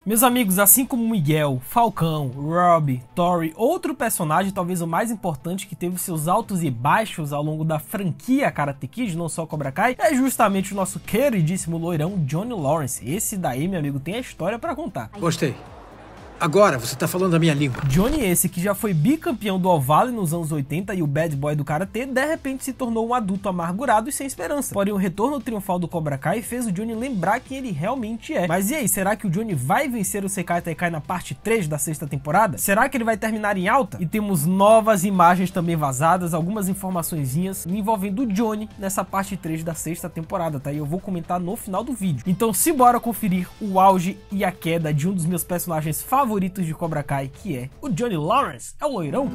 Meus amigos, assim como Miguel, Falcão, Robbie, Tori, outro personagem, talvez o mais importante, que teve seus altos e baixos ao longo da franquia Karate Kid, não só Cobra Kai, é justamente o nosso queridíssimo loirão Johnny Lawrence. Esse daí, meu amigo, tem a história pra contar. Gostei. Agora você tá falando a minha língua. Johnny esse, que já foi bicampeão do All-Valley nos anos 80 e o bad boy do Karatê, de repente se tornou um adulto amargurado e sem esperança. Porém, o retorno triunfal do Cobra Kai fez o Johnny lembrar quem ele realmente é. Mas e aí, será que o Johnny vai vencer o Sekai Taikai na parte 3 da sexta temporada? Será que ele vai terminar em alta? E temos novas imagens também vazadas, algumas informaçõezinhas envolvendo o Johnny nessa parte 3 da sexta temporada, tá? E eu vou comentar no final do vídeo. Então, simbora conferir o auge e a queda de um dos meus personagens favoritos de Cobra Kai, que é o Johnny Lawrence, é o loirão.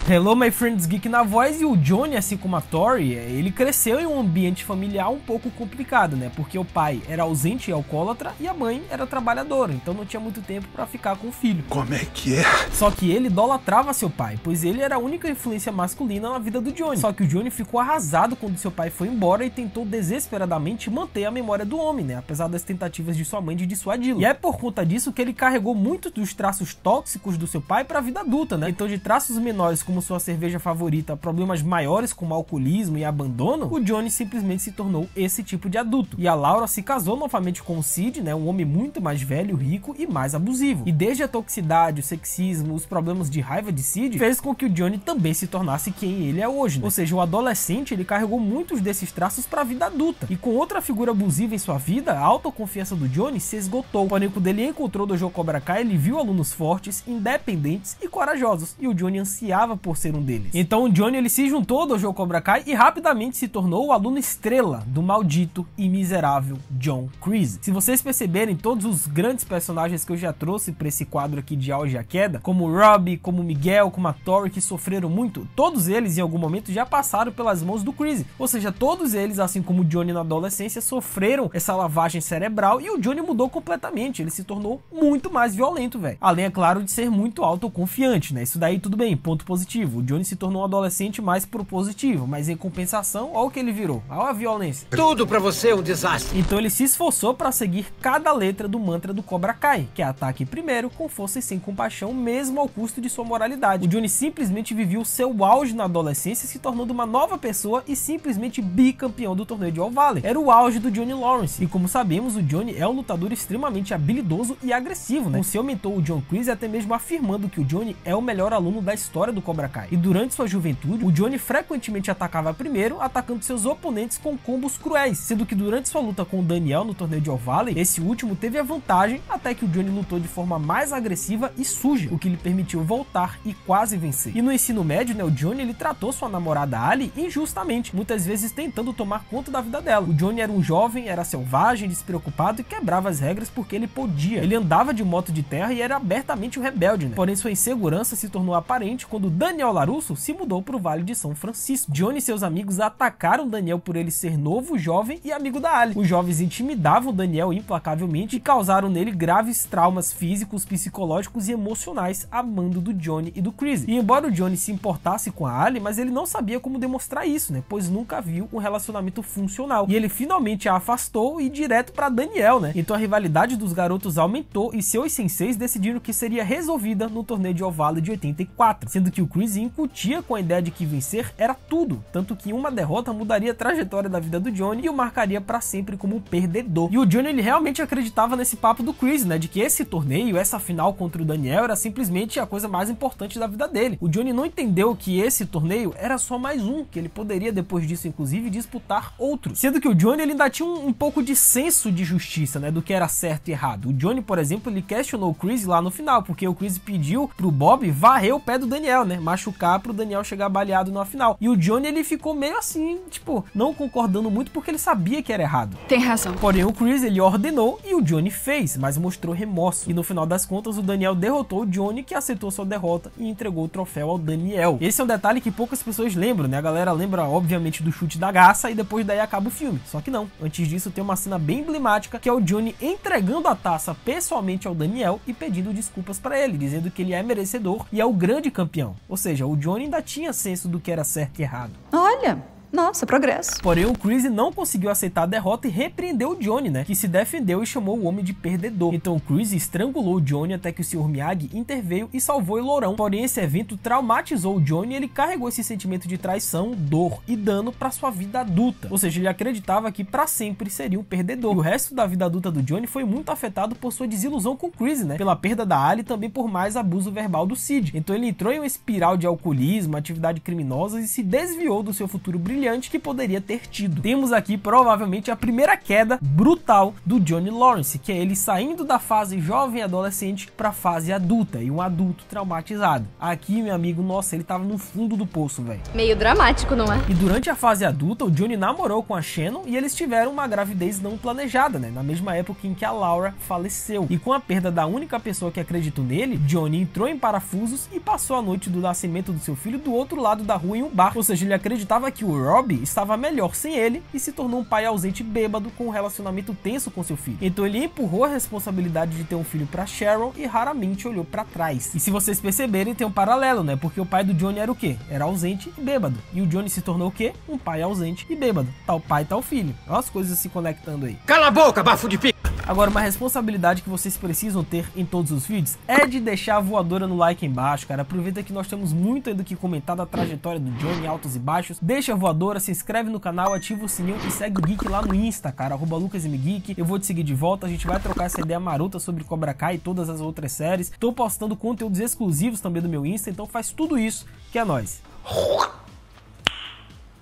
Hello, my friends, Geek na voz. E o Johnny, assim como a Tori, ele cresceu em um ambiente familiar um pouco complicado, né? Porque o pai era ausente e alcoólatra e a mãe era trabalhadora, então não tinha muito tempo pra ficar com o filho. Como é que é? Só que ele idolatrava seu pai, pois ele era a única influência masculina na vida do Johnny. Só que o Johnny ficou arrasado quando seu pai foi embora e tentou desesperadamente manter a memória do homem, né? Apesar das tentativas de sua mãe de dissuadi-lo. E é por conta disso que ele carregou muito dos traços tóxicos do seu pai pra vida adulta, né? Então, de traços menores como sua cerveja favorita, problemas maiores como alcoolismo e abandono, o Johnny simplesmente se tornou esse tipo de adulto. E a Laura se casou novamente com o Sid, né, um homem muito mais velho, rico e mais abusivo. E desde a toxicidade, o sexismo, os problemas de raiva de Sid, fez com que o Johnny também se tornasse quem ele é hoje, né? Ou seja, o adolescente, ele carregou muitos desses traços para a vida adulta. E com outra figura abusiva em sua vida, a autoconfiança do Johnny se esgotou. Quando ele encontrou o Dojo Cobra Kai, ele viu alunos fortes, independentes e corajosos. E o Johnny ansiava por ser um deles. Então o Johnny, ele se juntou ao Dojo Cobra Kai e rapidamente se tornou o aluno estrela do maldito e miserável John Kreese. Se vocês perceberem, todos os grandes personagens que eu já trouxe para esse quadro aqui de auge e a queda, como o Robbie, como o Miguel, como a Tori, que sofreram muito, todos eles em algum momento já passaram pelas mãos do Kreese. Ou seja, todos eles, assim como o Johnny na adolescência, sofreram essa lavagem cerebral e o Johnny mudou completamente. Ele se tornou muito mais violento, velho. Além, é claro, de ser muito autoconfiante, né? Isso daí tudo bem, ponto positivo. O Johnny se tornou um adolescente mais propositivo, mas em compensação, olha o que ele virou, olha a violência. Tudo pra você é um desastre. Então ele se esforçou para seguir cada letra do mantra do Cobra Kai, que é ataque primeiro, com força e sem compaixão, mesmo ao custo de sua moralidade. O Johnny simplesmente viveu seu auge na adolescência, se tornando uma nova pessoa e simplesmente bicampeão do torneio de All-Valley. Era o auge do Johnny Lawrence. E como sabemos, o Johnny é um lutador extremamente habilidoso e agressivo, né? Com seu mentor, o John Kreese, até mesmo afirmando que o Johnny é o melhor aluno da história do Cobra Kai. E durante sua juventude, o Johnny frequentemente atacava primeiro, atacando seus oponentes com combos cruéis, sendo que durante sua luta com o Daniel no torneio de All-Valley, esse último teve a vantagem até que o Johnny lutou de forma mais agressiva e suja, o que lhe permitiu voltar e quase vencer. E no ensino médio, né, o Johnny, ele tratou sua namorada Ali injustamente, muitas vezes tentando tomar conta da vida dela. O Johnny era um jovem, era selvagem, despreocupado e quebrava as regras porque ele podia. Ele andava de moto de terra e era abertamente um rebelde, né? Porém, sua insegurança se tornou aparente quando Daniel LaRusso se mudou para o Vale de São Francisco. Johnny e seus amigos atacaram Daniel por ele ser novo, jovem e amigo da Ali. Os jovens intimidavam Daniel implacavelmente e causaram nele graves traumas físicos, psicológicos e emocionais a mando do Johnny e do Kreese. E embora o Johnny se importasse com a Ali, mas ele não sabia como demonstrar isso, né? Pois nunca viu um relacionamento funcional. E ele finalmente a afastou e direto para Daniel, né? Então a rivalidade dos garotos aumentou e seus senseis decidiram que seria resolvida no torneio de All-Valley de 84, sendo que o Kreese incutia com a ideia de que vencer era tudo, tanto que uma derrota mudaria a trajetória da vida do Johnny e o marcaria para sempre como um perdedor. E o Johnny, ele realmente acreditava nesse papo do Kreese, né, de que esse torneio, essa final contra o Daniel era simplesmente a coisa mais importante da vida dele. O Johnny não entendeu que esse torneio era só mais um, que ele poderia depois disso inclusive disputar outros, sendo que o Johnny, ele ainda tinha um pouco de senso de justiça, né, do que era certo e errado. O Johnny, por exemplo, ele questionou o Kreese lá no final, porque o Kreese pediu pro Bob varrer o pé do Daniel, né, machucar pro Daniel chegar baleado na final. E o Johnny, ele ficou meio assim, tipo, não concordando muito porque ele sabia que era errado. Tem razão. Porém, o Kreese, ele ordenou e o Johnny fez, mas mostrou remorso. E no final das contas, o Daniel derrotou o Johnny, que aceitou sua derrota e entregou o troféu ao Daniel. Esse é um detalhe que poucas pessoas lembram, né? A galera lembra, obviamente, do chute da garça e depois daí acaba o filme. Só que não. Antes disso, tem uma cena bem emblemática, que é o Johnny entregando a taça pessoalmente ao Daniel e pedindo desculpas pra ele, dizendo que ele é merecedor e é o grande campeão. Ou seja, o Johnny ainda tinha senso do que era certo e errado. Olha, Nossa, progresso. Porém, o Chris não conseguiu aceitar a derrota e repreendeu o Johnny, né? Que se defendeu e chamou o homem de perdedor. Então o Chris estrangulou o Johnny até que o Sr. Miyagi interveio e salvou o Lourão. Porém, esse evento traumatizou o Johnny e ele carregou esse sentimento de traição, dor e dano para sua vida adulta. Ou seja, ele acreditava que para sempre seria um perdedor. E o resto da vida adulta do Johnny foi muito afetado por sua desilusão com o Chris, né? Pela perda da Ali e também por mais abuso verbal do Sid. Então ele entrou em uma espiral de alcoolismo, atividade criminosa e se desviou do seu futuro brilhante que poderia ter tido. Temos aqui provavelmente a primeira queda brutal do Johnny Lawrence, que é ele saindo da fase jovem adolescente para a fase adulta e um adulto traumatizado. Aqui, meu amigo, nossa, ele tava no fundo do poço, velho. Meio dramático, não é? E durante a fase adulta, o Johnny namorou com a Shannon e eles tiveram uma gravidez não planejada, né? Na mesma época em que a Laura faleceu. E com a perda da única pessoa que acreditou nele, Johnny entrou em parafusos e passou a noite do nascimento do seu filho do outro lado da rua em um bar. Ou seja, ele acreditava que o Robbie estava melhor sem ele e se tornou um pai ausente bêbado com um relacionamento tenso com seu filho. Então ele empurrou a responsabilidade de ter um filho para Sharon e raramente olhou para trás. E se vocês perceberem, tem um paralelo, né? Porque o pai do Johnny era o quê? Era ausente e bêbado. E o Johnny se tornou o quê? Um pai ausente e bêbado. Tal pai, tal filho. Olha as coisas se conectando aí. Cala a boca, bafo de pica! Agora, uma responsabilidade que vocês precisam ter em todos os vídeos é de deixar a voadora no like aí embaixo, cara. Aproveita que nós temos muito ainda que comentar da trajetória do Johnny, altos e baixos. Deixa a voadora, se inscreve no canal, ativa o sininho e segue o Geek lá no Insta, cara. @LucasMGeek. Eu vou te seguir de volta, a gente vai trocar essa ideia marota sobre Cobra Kai e todas as outras séries. Tô postando conteúdos exclusivos também do meu Insta, então faz tudo isso que é nóis.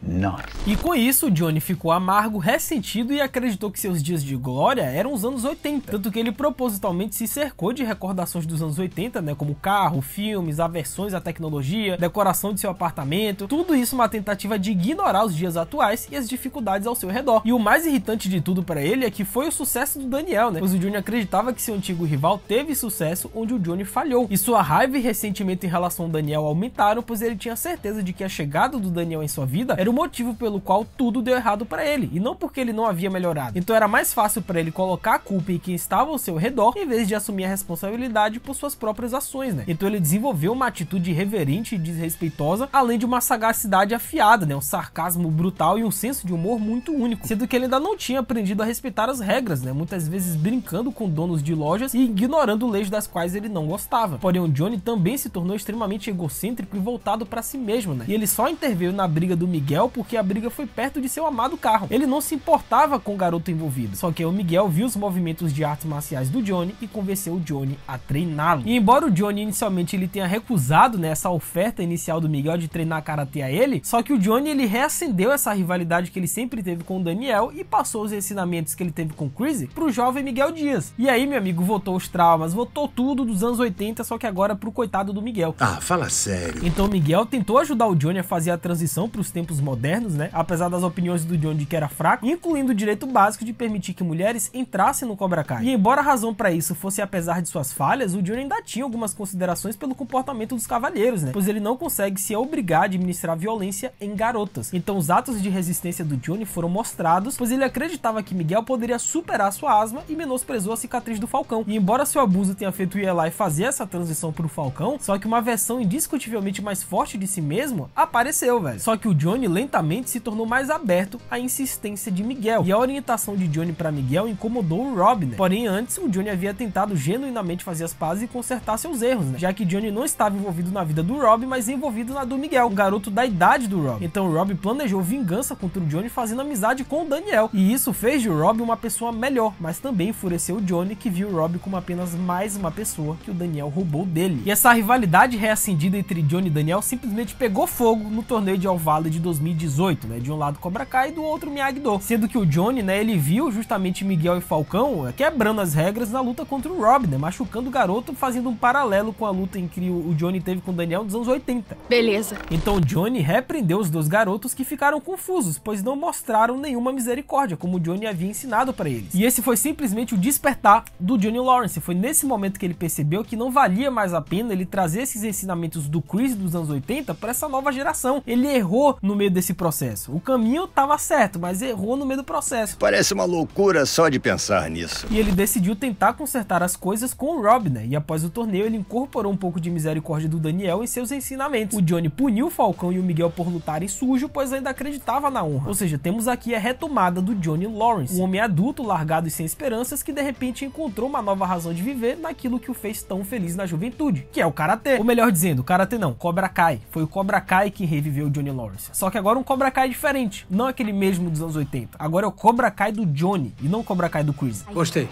Nice. E com isso, o Johnny ficou amargo, ressentido e acreditou que seus dias de glória eram os anos 80. Tanto que ele propositalmente se cercou de recordações dos anos 80, né? Como carro, filmes, aversões à tecnologia, decoração de seu apartamento. Tudo isso uma tentativa de ignorar os dias atuais e as dificuldades ao seu redor. E o mais irritante de tudo para ele é que foi o sucesso do Daniel, né? Pois o Johnny acreditava que seu antigo rival teve sucesso onde o Johnny falhou. E sua raiva e ressentimento em relação ao Daniel aumentaram, pois ele tinha certeza de que a chegada do Daniel em sua vida era o motivo pelo qual tudo deu errado para ele, e não porque ele não havia melhorado. Então era mais fácil para ele colocar a culpa em quem estava ao seu redor, em vez de assumir a responsabilidade por suas próprias ações, né? Então ele desenvolveu uma atitude irreverente e desrespeitosa, além de uma sagacidade afiada, né? Um sarcasmo brutal e um senso de humor muito único, sendo que ele ainda não tinha aprendido a respeitar as regras, né? Muitas vezes brincando com donos de lojas e ignorando leis das quais ele não gostava. Porém, o Johnny também se tornou extremamente egocêntrico e voltado para si mesmo, né? E ele só interveio na briga do Miguel porque a briga foi perto de seu amado carro. Ele não se importava com o garoto envolvido. Só que o Miguel viu os movimentos de artes marciais do Johnny e convenceu o Johnny a treiná-lo. E embora o Johnny inicialmente ele tenha recusado, né, essa oferta inicial do Miguel de treinar karatê a ele, só que o Johnny ele reacendeu essa rivalidade que ele sempre teve com o Daniel e passou os ensinamentos que ele teve com o Chris pro jovem Miguel Dias. E aí, meu amigo, voltou os traumas, voltou tudo dos anos 80, só que agora pro coitado do Miguel. Ah, fala sério. Então o Miguel tentou ajudar o Johnny a fazer a transição pros tempos modernos, né? Apesar das opiniões do Johnny de que era fraco, incluindo o direito básico de permitir que mulheres entrassem no Cobra Kai. E embora a razão para isso fosse apesar de suas falhas, o Johnny ainda tinha algumas considerações pelo comportamento dos cavalheiros, né? Pois ele não consegue se obrigar a administrar violência em garotas. Então os atos de resistência do Johnny foram mostrados, pois ele acreditava que Miguel poderia superar sua asma e menosprezou a cicatriz do Falcão. E embora seu abuso tenha feito o Eli fazer essa transição pro Falcão, só que uma versão indiscutivelmente mais forte de si mesmo apareceu, velho. Só que o Johnny lentamente se tornou mais aberto à insistência de Miguel, e a orientação de Johnny para Miguel incomodou o Rob, né? Porém, antes, o Johnny havia tentado genuinamente fazer as pazes e consertar seus erros, né? Já que Johnny não estava envolvido na vida do Rob, mas envolvido na do Miguel, um garoto da idade do Rob. Então o Rob planejou vingança contra o Johnny fazendo amizade com o Daniel, e isso fez de Rob uma pessoa melhor, mas também enfureceu o Johnny, que viu o Rob como apenas mais uma pessoa que o Daniel roubou dele. E essa rivalidade reacendida entre Johnny e Daniel simplesmente pegou fogo no torneio de All Valley de 2018, né? De um lado Cobra Kai e do outro Miyagi-Do. Sendo que o Johnny, né, ele viu justamente Miguel e Falcão quebrando as regras na luta contra o Rob, né, machucando o garoto, fazendo um paralelo com a luta em que o Johnny teve com o Daniel nos anos 80. Beleza. Então o Johnny repreendeu os dois garotos, que ficaram confusos, pois não mostraram nenhuma misericórdia, como o Johnny havia ensinado para eles. E esse foi simplesmente o despertar do Johnny Lawrence. Foi nesse momento que ele percebeu que não valia mais a pena ele trazer esses ensinamentos do Chris dos anos 80 para essa nova geração. Ele errou no meio desse processo. O caminho tava certo, mas errou no meio do processo. Parece uma loucura só de pensar nisso. E ele decidiu tentar consertar as coisas com o Robb, né? E após o torneio, ele incorporou um pouco de misericórdia do Daniel em seus ensinamentos. O Johnny puniu o Falcão e o Miguel por lutarem sujo, pois ainda acreditava na honra. Ou seja, temos aqui a retomada do Johnny Lawrence, um homem adulto, largado e sem esperanças, que de repente encontrou uma nova razão de viver naquilo que o fez tão feliz na juventude, que é o Karatê. Ou melhor dizendo, Karatê não, Cobra Kai. Foi o Cobra Kai que reviveu o Johnny Lawrence. Só que agora um Cobra Kai diferente, não aquele mesmo dos anos 80. Agora é o Cobra Kai do Johnny e não o Cobra Kai do Chris. Gostei.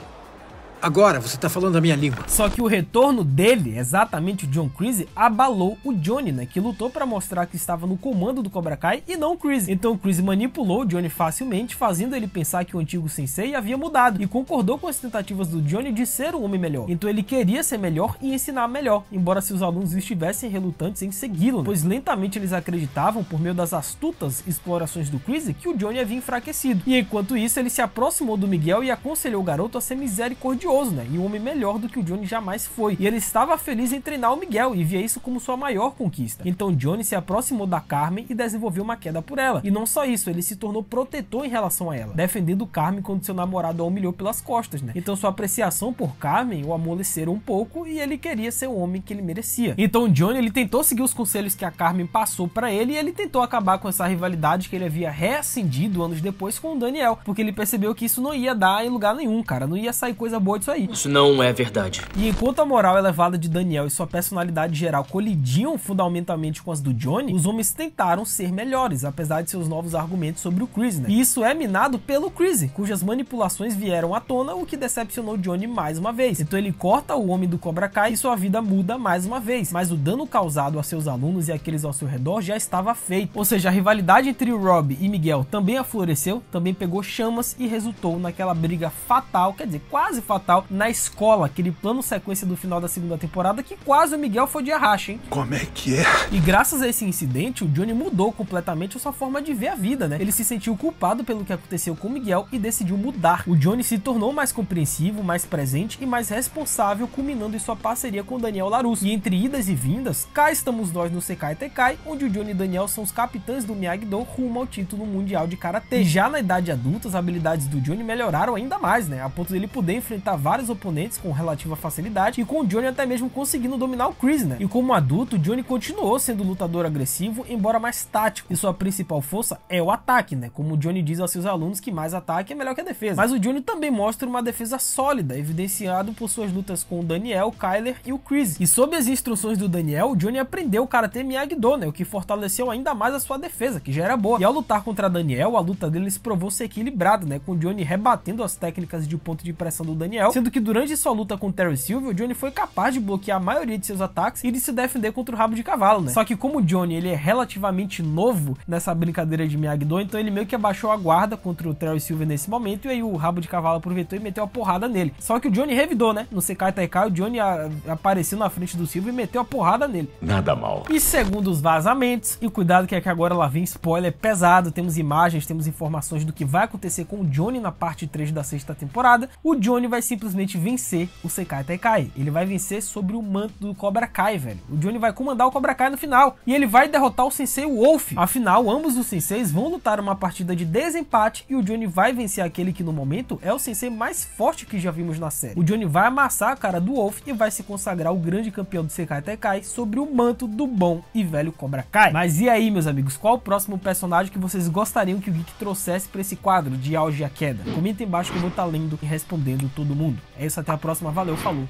Agora você tá falando a minha língua. Só que o retorno dele, exatamente o John Kreese, abalou o Johnny, né? Que lutou pra mostrar que estava no comando do Cobra Kai e não o Kreese. Então o Kreese manipulou o Johnny facilmente, fazendo ele pensar que o antigo sensei havia mudado e concordou com as tentativas do Johnny de ser um homem melhor. Então ele queria ser melhor e ensinar melhor, embora seus alunos estivessem relutantes em segui-lo, né? Pois lentamente eles acreditavam, por meio das astutas explorações do Kreese, que o Johnny havia enfraquecido. E enquanto isso, ele se aproximou do Miguel e aconselhou o garoto a ser misericordioso, né? E um homem melhor do que o Johnny jamais foi. E ele estava feliz em treinar o Miguel e via isso como sua maior conquista. Então Johnny se aproximou da Carmen e desenvolveu uma queda por ela. E não só isso, ele se tornou protetor em relação a ela, defendendo Carmen quando seu namorado a humilhou pelas costas, né? Então sua apreciação por Carmen o amoleceram um pouco e ele queria ser o homem que ele merecia. Então Johnny, ele tentou seguir os conselhos que a Carmen passou para ele e ele tentou acabar com essa rivalidade que ele havia reacendido anos depois com o Daniel, porque ele percebeu que isso não ia dar em lugar nenhum, cara, não ia sair coisa boa disso aí. Isso não é verdade. E enquanto a moral elevada de Daniel e sua personalidade geral colidiam fundamentalmente com as do Johnny, os homens tentaram ser melhores, apesar de seus novos argumentos sobre o Kreese, né? E isso é minado pelo Kreese, cujas manipulações vieram à tona, o que decepcionou Johnny mais uma vez. Então ele corta o homem do Cobra Kai e sua vida muda mais uma vez, mas o dano causado a seus alunos e aqueles ao seu redor já estava feito. Ou seja, a rivalidade entre o Robb e Miguel também afloresceu, também pegou chamas e resultou naquela briga fatal, quer dizer, quase fatal, na escola, aquele plano sequência do final da segunda temporada que quase o Miguel foi de arracha, hein? Como é que é? E graças a esse incidente, o Johnny mudou completamente a sua forma de ver a vida, né? Ele se sentiu culpado pelo que aconteceu com o Miguel e decidiu mudar. O Johnny se tornou mais compreensivo, mais presente e mais responsável, culminando em sua parceria com o Daniel LaRusso. E entre idas e vindas, cá estamos nós no Sekai Tekai, onde o Johnny e Daniel são os capitães do Miyagi-Do rumo ao título mundial de Karatê. E já na idade adulta, as habilidades do Johnny melhoraram ainda mais, né? A ponto dele poder enfrentar vários oponentes com relativa facilidade e com o Johnny até mesmo conseguindo dominar o Kreese, né? E como adulto, o Johnny continuou sendo lutador agressivo, embora mais tático, e sua principal força é o ataque, né? Como o Johnny diz aos seus alunos que mais ataque é melhor que a defesa. Mas o Johnny também mostra uma defesa sólida, evidenciado por suas lutas com o Daniel, Kyler e o Kreese. E sob as instruções do Daniel, o Johnny aprendeu o Karatê Miyagi-Do, né? O que fortaleceu ainda mais a sua defesa, que já era boa. E ao lutar contra Daniel, a luta dele se provou ser equilibrada, né? Com o Johnny rebatendo as técnicas de ponto de pressão do Daniel, sendo que durante sua luta com Terry Silver, o Johnny foi capaz de bloquear a maioria de seus ataques e de se defender contra o rabo de cavalo, né? Só que como o Johnny, ele é relativamente novo nessa brincadeira de Miyagi-Do, então ele meio que abaixou a guarda contra o Terry Silver nesse momento, e aí o rabo de cavalo aproveitou e meteu a porrada nele. Só que o Johnny revidou, né? No Sekai Tekai, o Johnny apareceu na frente do Silver e meteu a porrada nele. Nada mal. E segundo os vazamentos, e cuidado que é que agora lá vem spoiler pesado, temos imagens, temos informações do que vai acontecer com o Johnny na parte 3 da 6ª temporada, o Johnny vai simplesmente vencer o Sekai Tekai. Ele vai vencer sobre o manto do Cobra Kai, velho. O Johnny vai comandar o Cobra Kai no final. E ele vai derrotar o Sensei Wolf. Afinal, ambos os Senseis vão lutar uma partida de desempate e o Johnny vai vencer aquele que no momento é o Sensei mais forte que já vimos na série. O Johnny vai amassar a cara do Wolf e vai se consagrar o grande campeão do Sekai Tekai sobre o manto do bom e velho Cobra Kai. Mas e aí, meus amigos, qual o próximo personagem que vocês gostariam que o Geek trouxesse para esse quadro de auge e a queda? Comenta embaixo que eu vou estar lendo e respondendo todo mundo. É isso, até a próxima, valeu, falou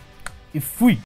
e fui!